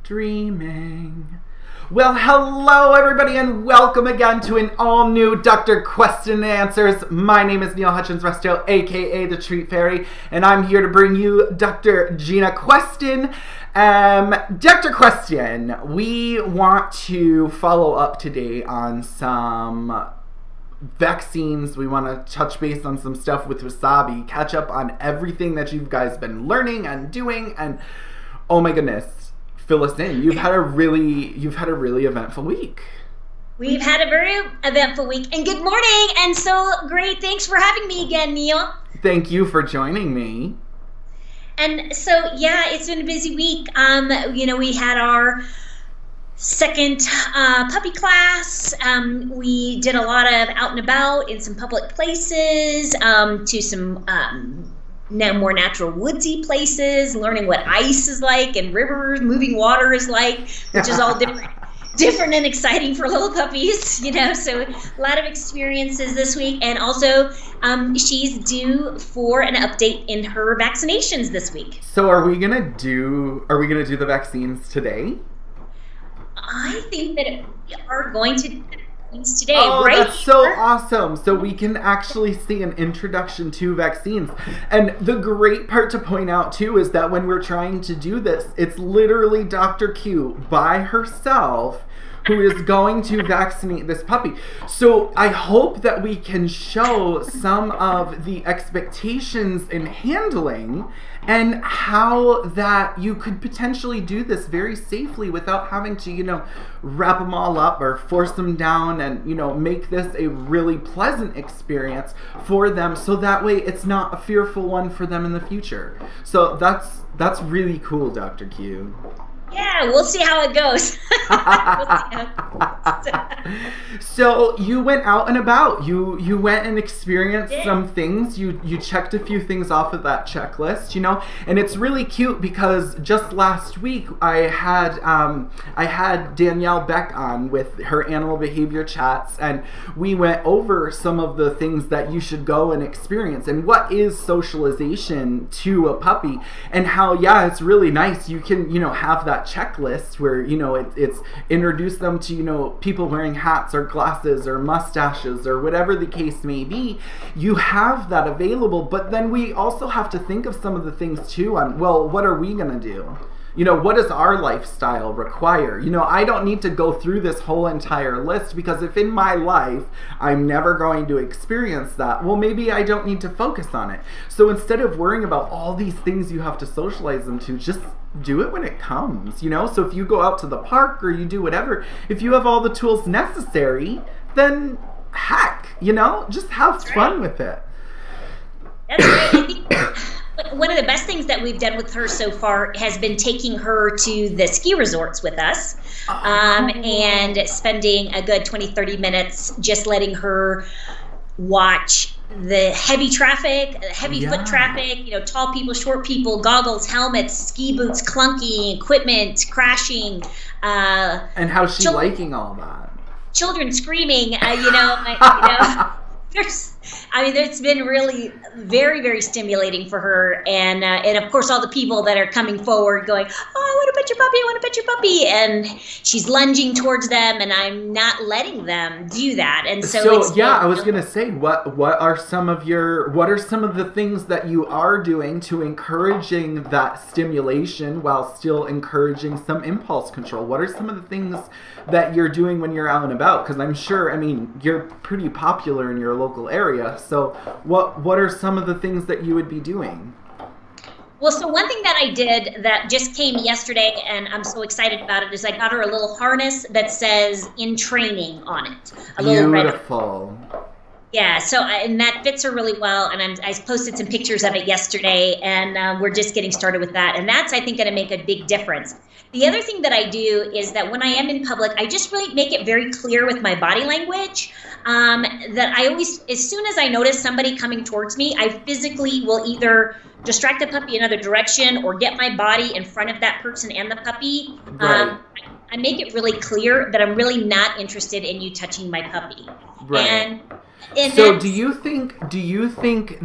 Dreaming. Well, hello everybody and welcome again to an all-new Dr. Question and Answers. My name is Neil Hutchins Resto, aka the Treat Fairy, and I'm here to bring you Dr. Gina Question. Dr. Question, we want to follow up today on some vaccines. We want to touch base on some stuff with wasabi, catch up on everything that you guys been learning and doing, and oh my goodness. Fill us in. You've had a really eventful week. We've had a very eventful week, and good morning, and so great. Thanks for having me again, Neil. Thank you for joining me. And so, yeah, it's been a busy week. We had our second puppy class. We did a lot of out and about in some public places, to some more natural woodsy places, learning what ice is like and rivers, moving water is like, which is all different and exciting for little puppies, so a lot of experiences this week. And also she's due for an update in her vaccinations this week. So are we gonna do the vaccines today? I think that we are going to do vaccines today. Oh, right? That's so awesome. So we can actually see an introduction to vaccines. And the great part to point out too is that when we're trying to do this, it's literally Dr. Q by herself who is going to vaccinate this puppy. So I hope that we can show some of the expectations in handling and how that you could potentially do this very safely without having to, wrap them all up or force them down and, make this a really pleasant experience for them. So that way it's not a fearful one for them in the future. So that's really cool, Dr. Q. Yeah, we'll see how it goes. So you went out and about. You went and experienced some things. You checked a few things off of that checklist, and it's really cute because just last week I had Danielle Beck on with her animal behavior chats, and we went over some of the things that you should go and experience and what is socialization to a puppy, and how it's really nice. You can have that checklist where it's introduce them to people wearing hats or glasses or mustaches or whatever the case may be. You have that available, but then we also have to think of some of the things too on, well, what are we gonna do? What does our lifestyle require? I don't need to go through this whole entire list, because if in my life I'm never going to experience that, well, maybe I don't need to focus on it. So instead of worrying about all these things you have to socialize them to, just do it when it comes, So if you go out to the park or you do whatever, if you have all the tools necessary, then heck, just have fun with it. That's right. I think one of the best things that we've done with her so far has been taking her to the ski resorts with us, and spending a good 20-30 minutes just letting her watch the heavy traffic, foot traffic, tall people, short people, goggles, helmets, ski boots, clunking, equipment, crashing. And how's she liking all that? Children screaming, it's been really very, very stimulating for her, and of course all the people that are coming forward going, oh, I want to pet your puppy, I want to pet your puppy, and she's lunging towards them, and I'm not letting them do that. And so I was gonna say, what are some of the things that you are doing to encouraging that stimulation while still encouraging some impulse control? What are some of the things that you're doing when you're out and about? Because I'm sure, you're pretty popular in your local area. So what are some of the things that you would be doing? Well, so one thing that I did that just came yesterday, and I'm so excited about it, is I got her a little harness that says "in training" on it. Beautiful. Yeah, and that fits her really well, and I posted some pictures of it yesterday, and we're just getting started with that, and that's, I think, going to make a big difference. The other thing that I do is that when I am in public, I just really make it very clear with my body language, that I always, as soon as I notice somebody coming towards me, I physically will either distract the puppy another direction or get my body in front of that person and the puppy. Right. I make it really clear that I'm really not interested in you touching my puppy. Right. And And so do you think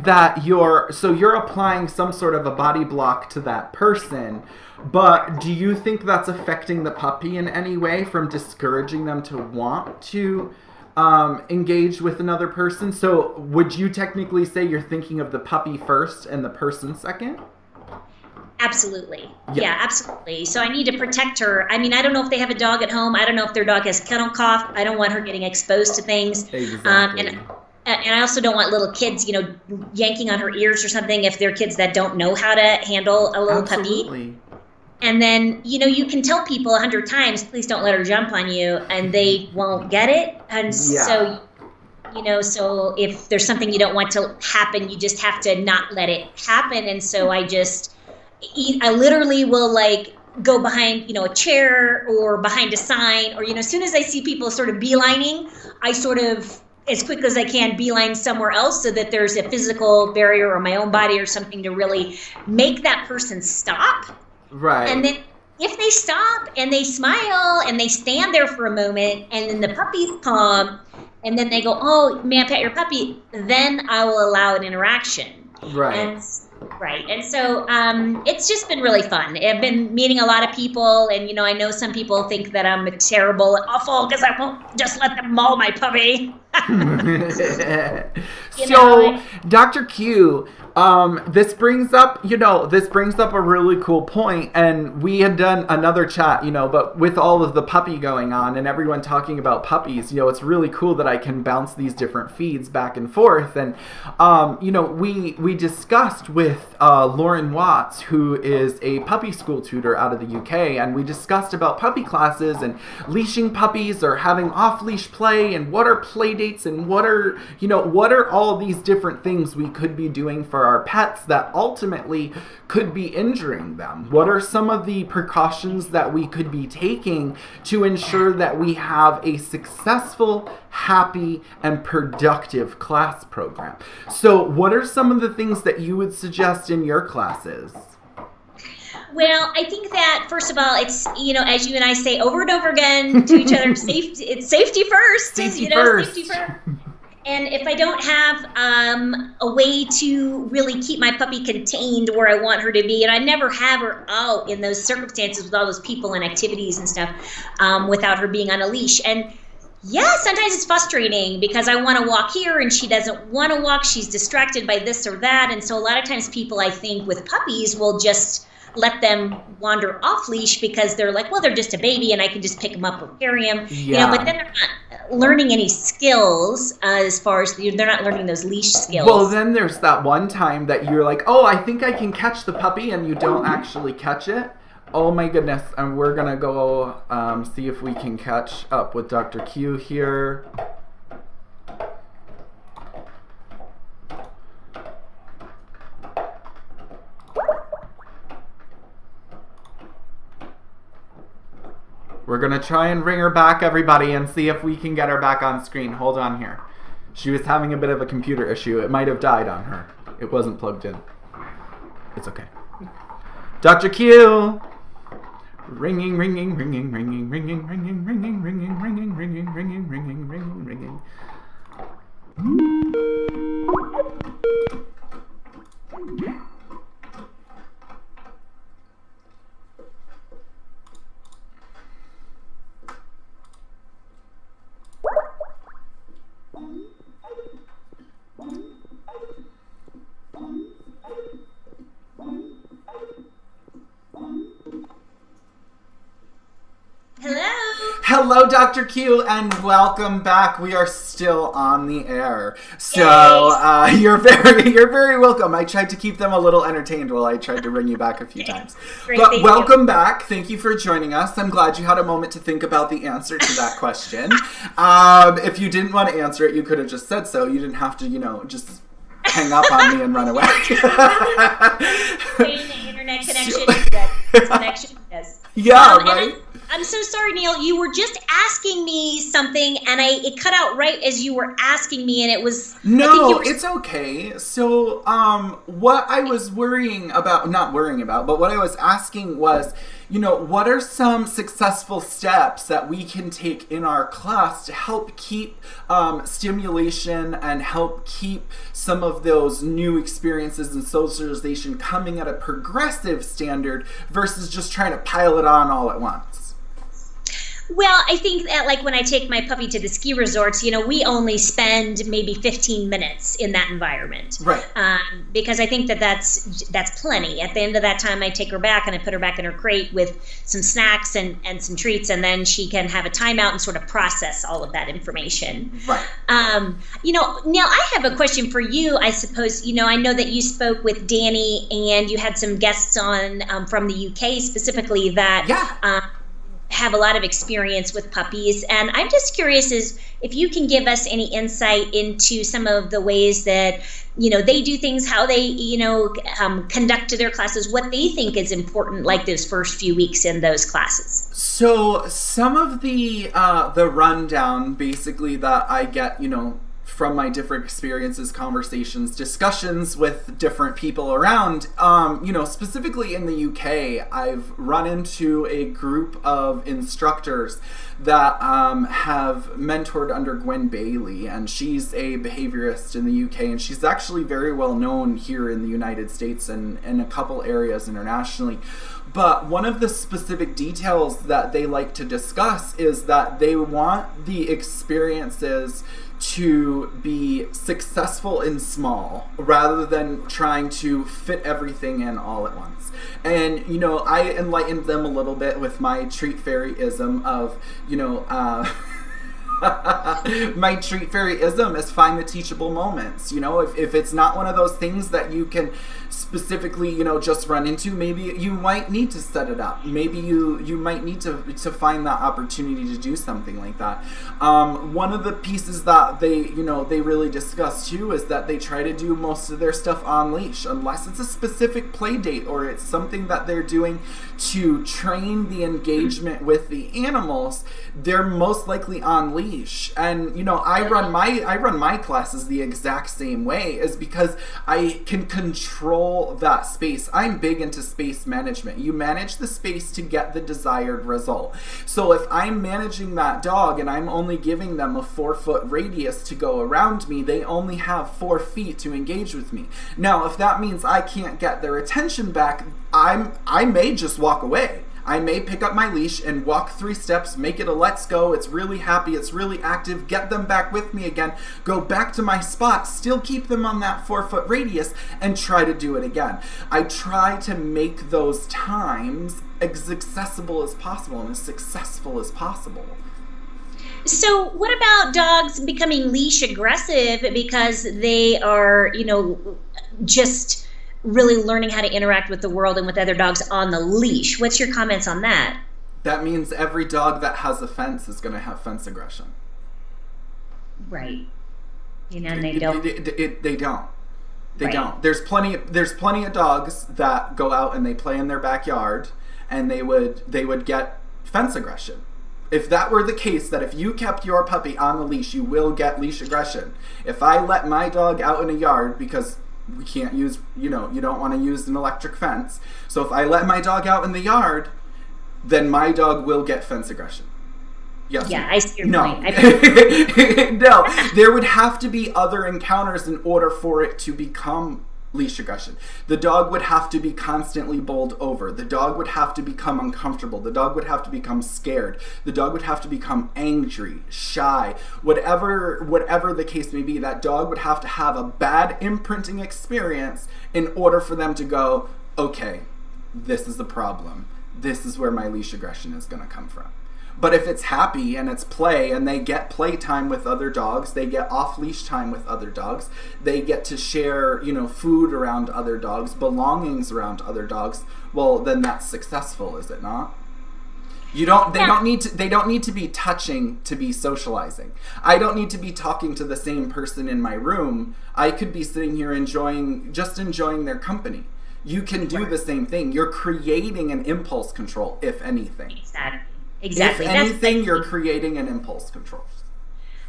that you're applying some sort of a body block to that person, but do you think that's affecting the puppy in any way from discouraging them to want to engage with another person? So would you technically say you're thinking of the puppy first and the person second? Absolutely. Yeah, absolutely. So I need to protect her. I mean, I don't know if they have a dog at home. I don't know if their dog has kennel cough. I don't want her getting exposed to things. Exactly. And I also don't want little kids, yanking on her ears or something if they're kids that don't know how to handle a little puppy. And then, you can tell people 100 times, please don't let her jump on you, and they won't get it. And so, so if there's something you don't want to happen, you just have to not let it happen. And so I literally will go behind, a chair or behind a sign, or, as soon as I see people sort of beelining, I sort of, as quick as I can, beeline somewhere else so that there's a physical barrier or my own body or something to really make that person stop. Right. And then if they stop and they smile and they stand there for a moment and then the puppy's calm and then they go, oh, may I pet your puppy? Then I will allow an interaction. Right. And so it's just been really fun. I've been meeting a lot of people, and I know some people think that I'm terrible and awful because I won't just let them maul my puppy. So, Dr. Q, this brings up a really cool point, and we had done another chat, but with all of the puppy going on and everyone talking about puppies, it's really cool that I can bounce these different feeds back and forth. And, we discussed with Lauren Watts, who is a puppy school tutor out of the UK, and we discussed about puppy classes and leashing puppies or having off-leash play and what are play dates and what are all these different things we could be doing for our pets that ultimately could be injuring them. What are some of the precautions that we could be taking to ensure that we have a successful, happy, and productive class program? So what are some of the things that you would suggest in your classes? Well, I think that, first of all, it's, as you and I say over and over again to each other, it's safety first. Safety first. And if I don't have a way to really keep my puppy contained where I want her to be, and I never have her out in those circumstances with all those people and activities and stuff without her being on a leash. And yeah, sometimes it's frustrating because I want to walk here and she doesn't want to walk. She's distracted by this or that. And so a lot of times people, I think, with puppies will just let them wander off leash because they're like, well, they're just a baby and I can just pick them up or carry them. But then they're not learning any skills as far as they're not learning those leash skills. Well, then there's that one time that you're like, oh, I think I can catch the puppy, and you don't actually catch it. Oh my goodness. And we're going to go see if we can catch up with Dr. Q here. We're going to try and bring her back, everybody, and see if we can get her back on screen. Hold on here. She was having a bit of a computer issue. It might have died on her. It wasn't plugged in. It's okay. Dr. Q! Ringing, ringing, ringing, ringing, ringing, ringing, ringing, ringing, ringing, ringing, ringing, ringing, ringing, ringing. Hello, Dr. Q, and welcome back. We are still on the air, so you're very welcome. I tried to keep them a little entertained while I tried to bring you back a few times. Great, but welcome back. Thank you for joining us. I'm glad you had a moment to think about the answer to that question. If you didn't want to answer it, you could have just said so. You didn't have to, just hang up on me and run away. The internet connection does. Yeah, right? I'm so sorry, Neil. You were just asking me something, and it cut out right as you were asking me, and it was... No, it's okay. So, what I was not worrying about, but what I was asking was, what are some successful steps that we can take in our class to help keep stimulation and help keep some of those new experiences and socialization coming at a progressive standard versus just trying to pile it on all at once? Well, I think that, like, when I take my puppy to the ski resorts, we only spend maybe 15 minutes in that environment. Right. Because I think that's plenty. At the end of that time, I take her back and I put her back in her crate with some snacks and some treats, and then she can have a timeout and sort of process all of that information. Right. Neil, I have a question for you, I suppose. I know that you spoke with Danny and you had some guests on from the UK specifically that have a lot of experience with puppies, and I'm just curious if you can give us any insight into some of the ways that they do things, how they conduct their classes, what they think is important, like those first few weeks in those classes. So some of the rundown basically that I get from my different experiences, conversations, discussions with different people around, specifically in the UK, I've run into a group of instructors that have mentored under Gwen Bailey, and she's a behaviorist in the UK, and she's actually very well known here in the United States and in a couple areas internationally. But one of the specific details that they like to discuss is that they want the experiences to be successful in small rather than trying to fit everything in all at once. And, I enlightened them a little bit with my Treat Fairy-ism of, my Treat Fairy-ism is find the teachable moments. If it's not one of those things that you can specifically, just run into, maybe you might need to set it up. Maybe you might need to find that opportunity to do something like that. One of the pieces that they really discuss too is that they try to do most of their stuff on leash, unless it's a specific play date or it's something that they're doing to train the engagement with the animals. They're most likely on leash. And I run my classes the exact same way, is because I can control that space. I'm big into space management. You manage the space to get the desired result. So if I'm managing that dog and I'm only giving them a 4-foot radius to go around me, they only have 4 feet to engage with me. Now, if that means I can't get their attention back, I may just walk away. I may pick up my leash and walk 3 steps, make it a let's go, it's really happy, it's really active, get them back with me again, go back to my spot, still keep them on that 4-foot radius, and try to do it again. I try to make those times as accessible as possible and as successful as possible. So what about dogs becoming leash aggressive because they are, just really learning how to interact with the world and with other dogs on the leash? What's your comments on that? That means every dog that has a fence is going to have fence aggression. Right. And they don't. They don't. They Right. don't. There's plenty of dogs that go out and they play in their backyard, and they would get fence aggression. If that were the case, that if you kept your puppy on the leash, you will get leash aggression. If I let my dog out in a yard, because we can't use, you don't want to use an electric fence. So if I let my dog out in the yard, then my dog will get fence aggression. Yes. Yeah, I see your no. point. No, there would have to be other encounters in order for it to become leash aggression. The dog would have to be constantly bowled over. The dog would have to become uncomfortable. The dog would have to become scared. The dog would have to become angry, shy, whatever the case may be. That dog would have to have a bad imprinting experience in order for them to go, okay, this is the problem. This is where my leash aggression is going to come from. But if it's happy and it's play and they get play time with other dogs, they get off-leash time with other dogs, they get to share, food around other dogs, belongings around other dogs, well, then that's successful, is it not? They don't need to be touching to be socializing. I don't need to be talking to the same person in my room. I could be sitting here enjoying their company. You can do the same thing. You're creating an impulse control, if anything. Exactly. Exactly. If anything, you're creating an impulse control.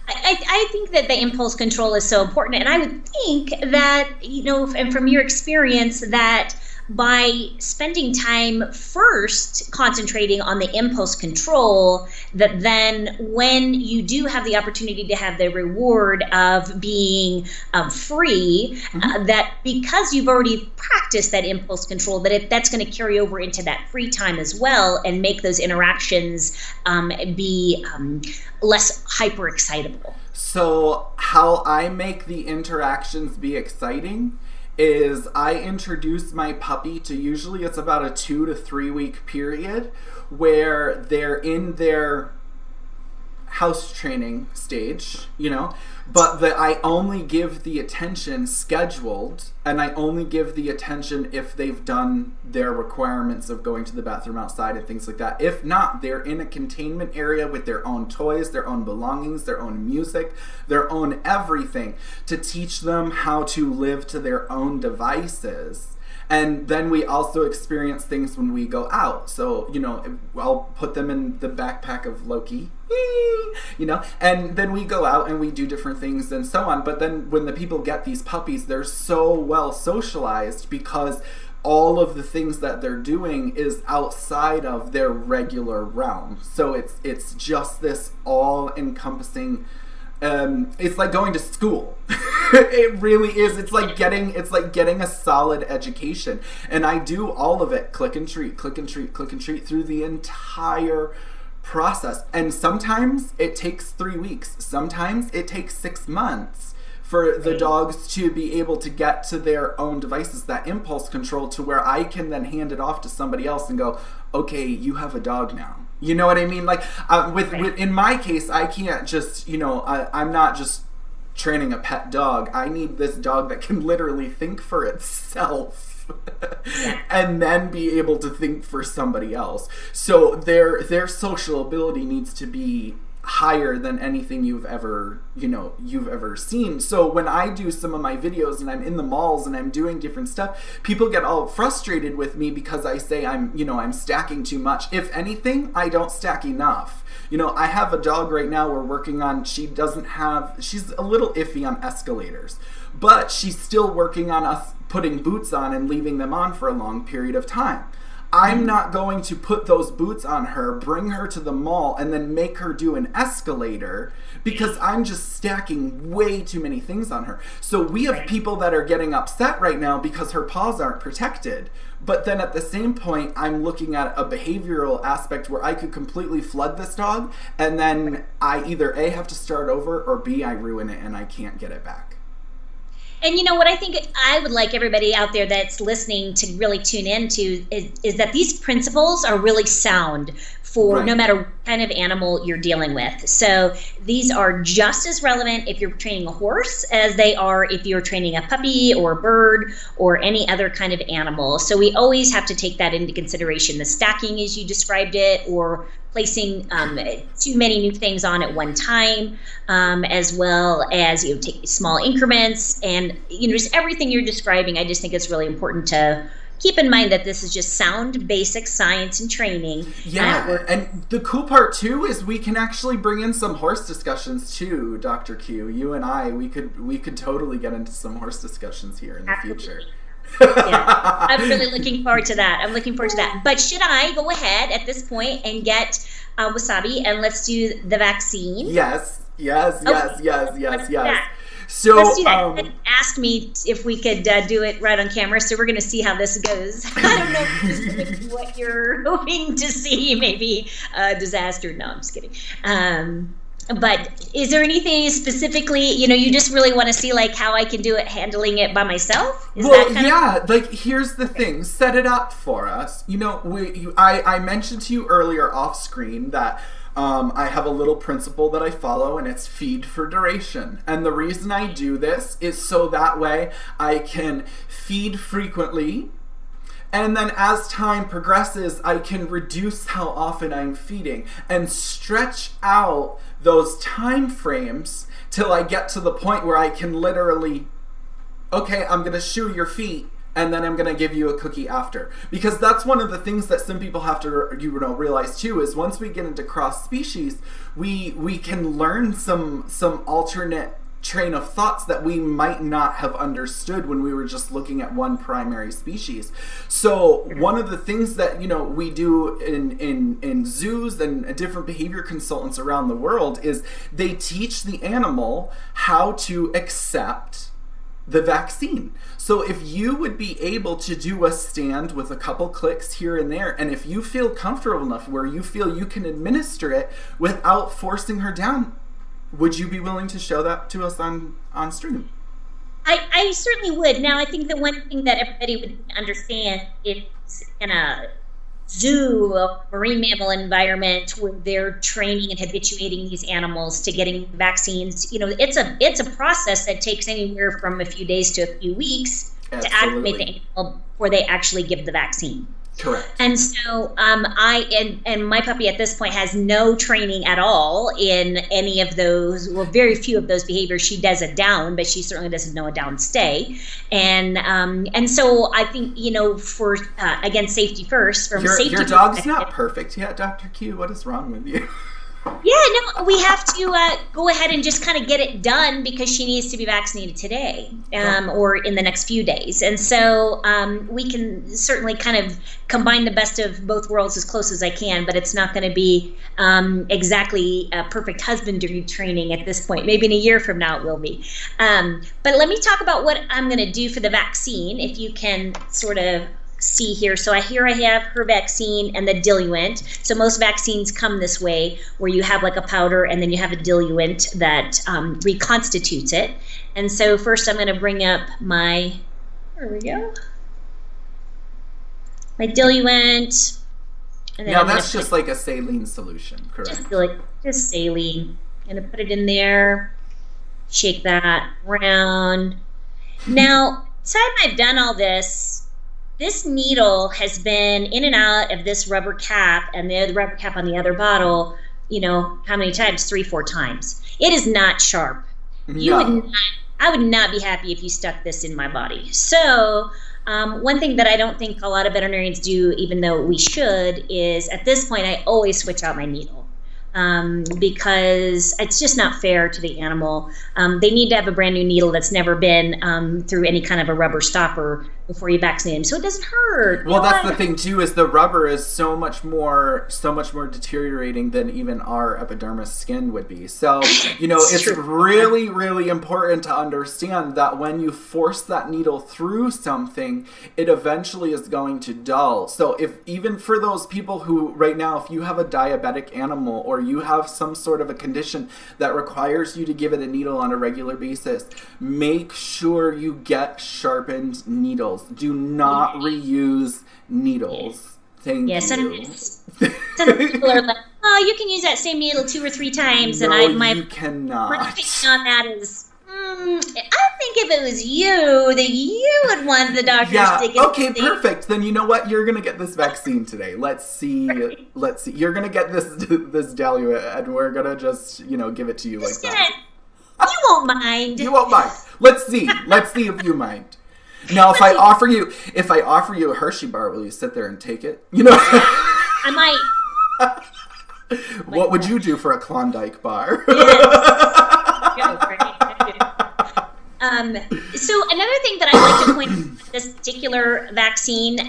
I think that the impulse control is so important. And I would think that, and from your experience, that by spending time first concentrating on the impulse control, that then when you do have the opportunity to have the reward of being free, that because you've already practiced that impulse control, that's going to carry over into that free time as well and make those interactions be less hyper excitable. So how I make the interactions be exciting is I introduce my puppy to, usually it's about a 2 to 3 week period where they're in their house training stage, but that I only give the attention scheduled, and I only give the attention if they've done their requirements of going to the bathroom outside and things like that. If not, they're in a containment area with their own toys, their own belongings, their own music, their own everything, to teach them how to live to their own devices. And then we also experience things when we go out. So, I'll put them in the backpack of Loki, and then we go out and we do different things and so on. But then when the people get these puppies, they're so well socialized because all of the things that they're doing is outside of their regular realm. So it's just this all-encompassing. It's like going to school. It really is. It's like getting a solid education. And I do all of it, click and treat, click and treat, click and treat, through the entire process. And sometimes it takes 3 weeks. Sometimes it takes 6 months for the dogs to be able to get to their own devices, that impulse control, to where I can then hand it off to somebody else and go, okay, you have a dog now. You know what I mean? Like with in my case, I can't just, I'm not just training a pet dog. I need this dog that can literally think for itself and then be able to think for somebody else. So their social ability needs to be higher than anything you've ever seen. So when I do some of my videos and I'm in the malls and I'm doing different stuff, people get all frustrated with me because I say I'm stacking too much. If anything, I don't stack enough. I have a dog right now we're working on. She's a little iffy on escalators, but she's still working on us putting boots on and leaving them on for a long period of time. I'm not going to put those boots on her, bring her to the mall, and then make her do an escalator because I'm just stacking way too many things on her. So we have people that are getting upset right now because her paws aren't protected. But then at the same point, I'm looking at a behavioral aspect where I could completely flood this dog, and then I either A, have to start over, or B, I ruin it and I can't get it back. And what I think I would like everybody out there that's listening to really tune into is that these principles are really sound for no matter what kind of animal you're dealing with. So these are just as relevant if you're training a horse as they are if you're training a puppy or a bird or any other kind of animal. So we always have to take that into consideration. The stacking, as you described it, or placing too many new things on at one time, as well as take small increments, and just everything you're describing. I just think it's really important to keep in mind that this is just sound, basic science and training. Yeah, and the cool part too is we can actually bring in some horse discussions too, Dr. Q. You and I, we could totally get into some horse discussions here in the future. Yeah, I'm really looking forward to that. But should I go ahead at this point and get Wasabi and let's do the vaccine? Yes. Yes. So let's do that. Asked me if we could do it right on camera, so we're going to see how this goes. I don't know if this is going to be what you're hoping to see, maybe a disaster. No, I'm just kidding. But is there anything specifically, you just really want to see like how I can do it, handling it by myself? Here's the thing. Set it up for us. I mentioned to you earlier off screen that I have a little principle that I follow, and it's feed for duration. And the reason I do this is so that way I can feed frequently, and then as time progresses, I can reduce how often I'm feeding and stretch out those time frames till I get to the point where I can literally, okay, I'm going to shoe your feet, and then I'm going to give you a cookie after. Because that's one of the things that some people have to realize too, is once we get into cross species, we can learn some alternate train of thoughts that we might not have understood when we were just looking at one primary species. So one of the things that we do in zoos and different behavior consultants around the world is they teach the animal how to accept the vaccine. So if you would be able to do a stand with a couple clicks here and there, and if you feel comfortable enough where you feel you can administer it without forcing her down, would you be willing to show that to us on stream? I certainly would. Now, I think the one thing that everybody would understand is in a zoo, a marine mammal environment where they're training and habituating these animals to getting vaccines, it's a process that takes anywhere from a few days to a few weeks to acclimate the animal before they actually give the vaccine. Correct. And so and my puppy at this point has no training at all in any of those, well, very few of those behaviors. She does a down, but she certainly doesn't know a down stay. And so I think, for, again, safety first. From safety your dog's not perfect yet, Dr. Q. What is wrong with you? Yeah, no, we have to go ahead and just kind of get it done because she needs to be vaccinated today or in the next few days. And so we can certainly kind of combine the best of both worlds as close as I can, but it's not going to be exactly perfect husbandry training at this point. Maybe in a year from now it will be. But let me talk about what I'm going to do for the vaccine, if you can sort of see here. So I have her vaccine and the diluent. So most vaccines come this way, where you have like a powder and then you have a diluent that reconstitutes it. And so first I'm going to bring up there we go, my diluent. And then now that's just like a saline solution, correct? Just saline. I'm going to put it in there, shake that around. Now, time I've done all this needle has been in and out of this rubber cap and the rubber cap on the other bottle, how many times? 3-4 times. It is not sharp. No. I would not be happy if you stuck this in my body. So one thing that I don't think a lot of veterinarians do, even though we should, is at this point I always switch out my needle. Because it's just not fair to the animal. They need to have a brand new needle that's never been through any kind of a rubber stopper before you vaccinate them, so it doesn't hurt. Well, that's the thing too, is the rubber is so much more deteriorating than even our epidermis skin would be. So, it's true. really, really important to understand that when you force that needle through something, it eventually is going to dull. So even for those people who right now, if you have a diabetic animal or you have some sort of a condition that requires you to give it a needle on a regular basis, make sure you get sharpened needles. Do not reuse needles. Thank you. Some people are like, oh, you can use that same needle 2 or 3 times. No, and you cannot. My opinion on that is, I think if it was you, that you would want the doctor to take it. Okay, perfect. Then you know what? You're gonna get this vaccine today. Let's see. Right. Let's see. You're gonna get this diluent, and we're gonna just give it to you like that. You won't mind. You won't mind. Let's see. Let's see if you mind. Now, if I offer you a Hershey bar, will you sit there and take it? I might. What would you do for a Klondike bar? So another thing that I'd like to point out with this particular vaccine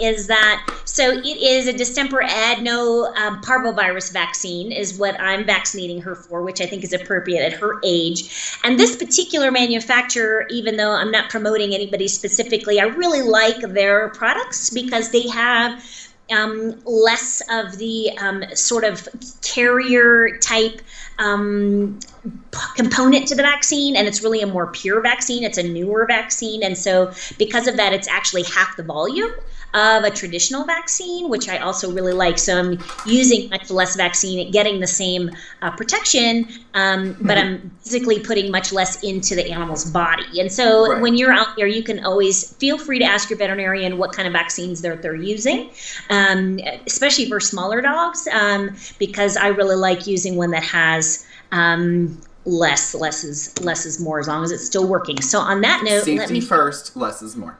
is that, so it is a distemper adeno parvovirus vaccine is what I'm vaccinating her for, which I think is appropriate at her age. And this particular manufacturer, even though I'm not promoting anybody specifically, I really like their products because they have less of the sort of carrier type component to the vaccine, and it's really a more pure vaccine. It's a newer vaccine, and so because of that, it's actually half the volume of a traditional vaccine, which I also really like. So I'm using much less vaccine, getting the same protection, but I'm physically putting much less into the animal's body. And so when you're out there, you can always feel free to ask your veterinarian what kind of vaccines they're using, especially for smaller dogs, because I really like using one that has less is more, as long as it's still working. So on that note, safety first, less is more.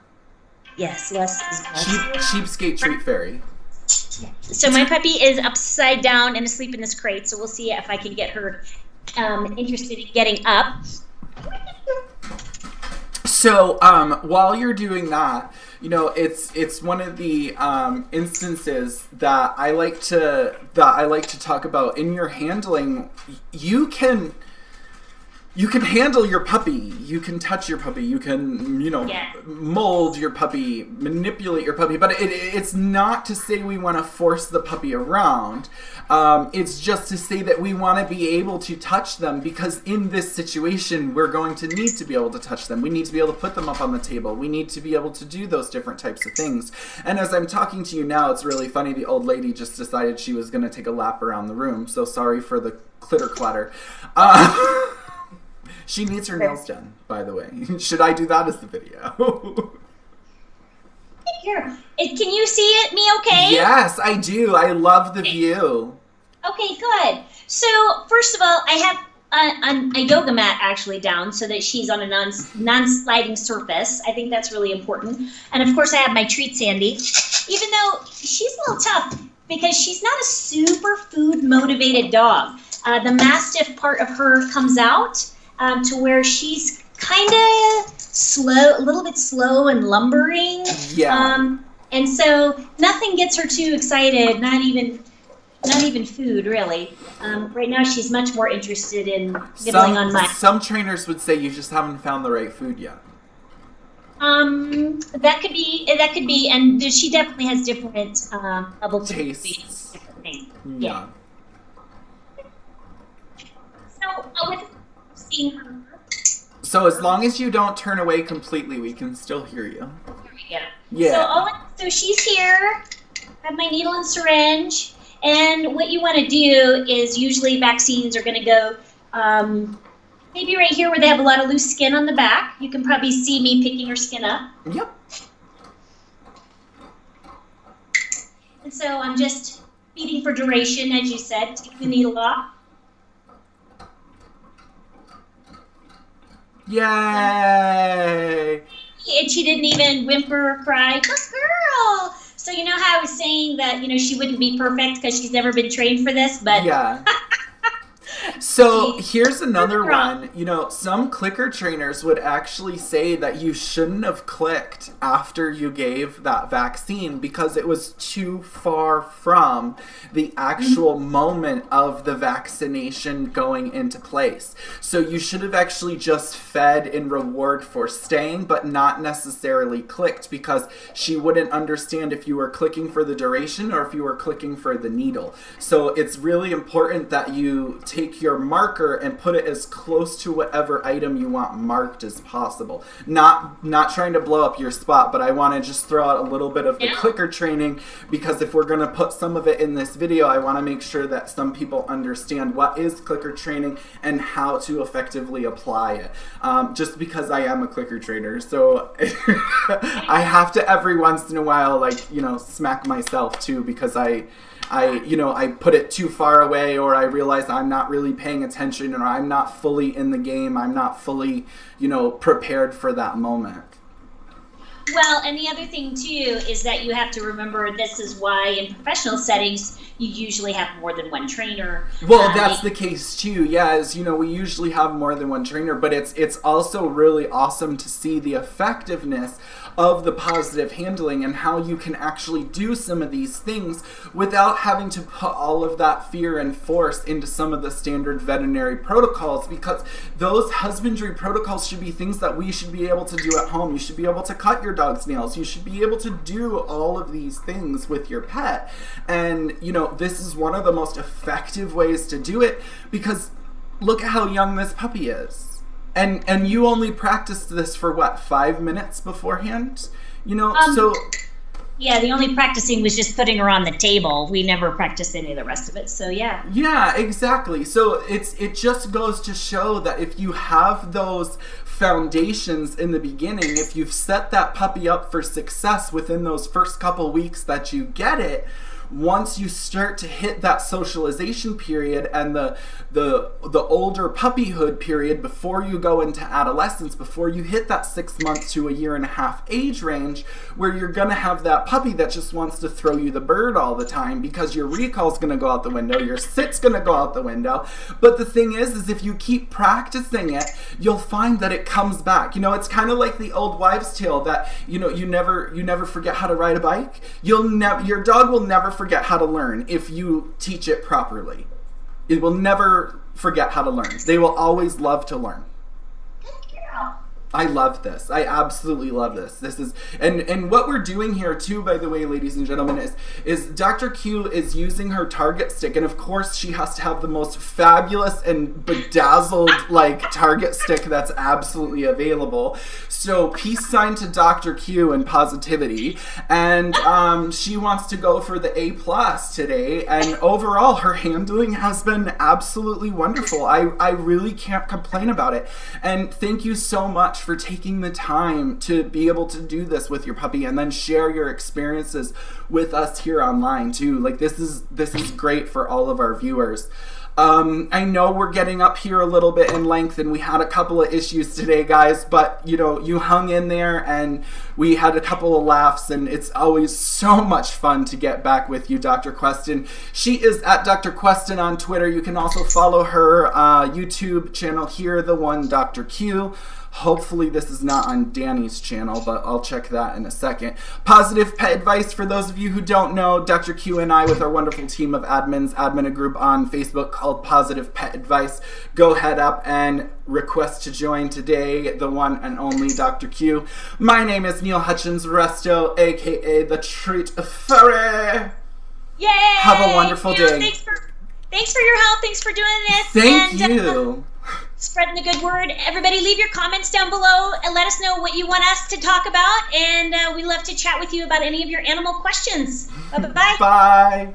Yes, less is best. Cheapskate Treat Fairy. So my puppy is upside down and asleep in this crate. So we'll see if I can get her interested in getting up. So while you're doing that, you know, it's one of the instances that I like to talk about in your handling. You can handle your puppy. You can touch your puppy. You can, you know, mold your puppy, manipulate your puppy. But it's not to say we want to force the puppy around. It's just to say that we want to be able to touch them, because in this situation, we're going to need to be able to touch them. We need to be able to put them up on the table. We need to be able to do those different types of things. And as I'm talking to you now, it's really funny. The old lady just decided she was going to take a lap around the room. So sorry for the clitter clatter. She needs her nails done, by the way. Should I do that as the video? Here. Can you see me okay? Yes, I do. I love the view. Okay, good. So, first of all, I have a yoga mat actually down so that she's on a non-sliding surface. I think that's really important. And, of course, I have my treat Sandy, even though she's a little tough because she's not a super food-motivated dog. The Mastiff part of her comes out to where she's kind of slow, a little bit slow and lumbering. Yeah. And so nothing gets her too excited, not even food, really. Right now she's much more interested in nibbling on my... Some trainers would say you just haven't found the right food yet. That could be, and she definitely has different levels of tastes. Different things. Yeah. So, with seeing her... So as long as you don't turn away completely, we can still hear you. Yeah. So she's here. I have my needle and syringe. And what you want to do is usually vaccines are going to go maybe right here where they have a lot of loose skin on the back. You can probably see me picking her skin up. Yep. And so I'm just feeding for duration, as you said. Take the needle off. Yay! And she didn't even whimper or cry. Good girl! So you know how I was saying that, you know, she wouldn't be perfect because she's never been trained for this, but... Yeah. So here's another one. You know, some clicker trainers would actually say that you shouldn't have clicked after you gave that vaccine because it was too far from the actual moment of the vaccination going into place. So you should have actually just fed in reward for staying, but not necessarily clicked, because she wouldn't understand if you were clicking for the duration or if you were clicking for the needle. So it's really important that you take your marker and put it as close to whatever item you want marked as possible. Not trying to blow up your spot, but I want to just throw out a little bit of the clicker training, because if we're going to put some of it in this video, I want to make sure that some people understand what is clicker training and how to effectively apply it. Just because I am a clicker trainer, so I have to every once in a while, like, you know, smack myself too, because I put it too far away, or I realize I'm not really paying attention, or I'm not fully in the game. I'm not fully, you know, prepared for that moment. Well, and the other thing too is that you have to remember, this is why in professional settings you usually have more than one trainer. Well, that's the case too. Yeah, as you know, we usually have more than one trainer, but it's also really awesome to see the effectiveness of the positive handling and how you can actually do some of these things without having to put all of that fear and force into some of the standard veterinary protocols, because those husbandry protocols should be things that we should be able to do at home. You should be able to cut your dog's nails. You should be able to do all of these things with your pet. And, you know, this is one of the most effective ways to do it, because look at how young this puppy is. And you only practiced this for what, 5 minutes beforehand? You know, so... Yeah, the only practicing was just putting her on the table. We never practiced any of the rest of it, so yeah. Yeah, exactly. So it just goes to show that if you have those foundations in the beginning, if you've set that puppy up for success within those first couple weeks that you get it, once you start to hit that socialization period and the older puppyhood period before you go into adolescence, before you hit that 6 months to a year and a half age range, where you're gonna have that puppy that just wants to throw you the bird all the time because your recall's gonna go out the window, your sit's gonna go out the window. But the thing is if you keep practicing it, you'll find that it comes back. You know, it's kind of like the old wives' tale that, you know, you never forget how to ride a bike. Your dog will never forget how to learn if you teach it properly. It will never forget how to learn. They will always love to learn. I love this. I absolutely love this. This is, and what we're doing here too, by the way, ladies and gentlemen, is Dr. Q is using her target stick, and of course she has to have the most fabulous and bedazzled like target stick that's absolutely available. So peace sign to Dr. Q and positivity, and she wants to go for the A+ today, and overall her handling has been absolutely wonderful. I really can't complain about it, and thank you so much for taking the time to be able to do this with your puppy and then share your experiences with us here online too. Like this is great for all of our viewers. I know we're getting up here a little bit in length and we had a couple of issues today, guys, but you know, you hung in there and we had a couple of laughs, and it's always so much fun to get back with you, Dr. Queston. She is at Dr. Queston on Twitter. You can also follow her YouTube channel here, the one Dr. Q. Hopefully this is not on Danny's channel, but I'll check that in a second. Positive Pet Advice, for those of you who don't know, Dr. Q and I, with our wonderful team of admins, admin a group on Facebook called Positive Pet Advice. Go head up and request to join today, the one and only Dr. Q. My name is Neil Hutchins Resto, aka the Treat Fairy. Yay! Have a wonderful day. Thanks for your help. Thanks for doing this. Thank you. Spreading the good word. Everybody leave your comments down below and let us know what you want us to talk about, and we love to chat with you about any of your animal questions. Bye-bye. Bye.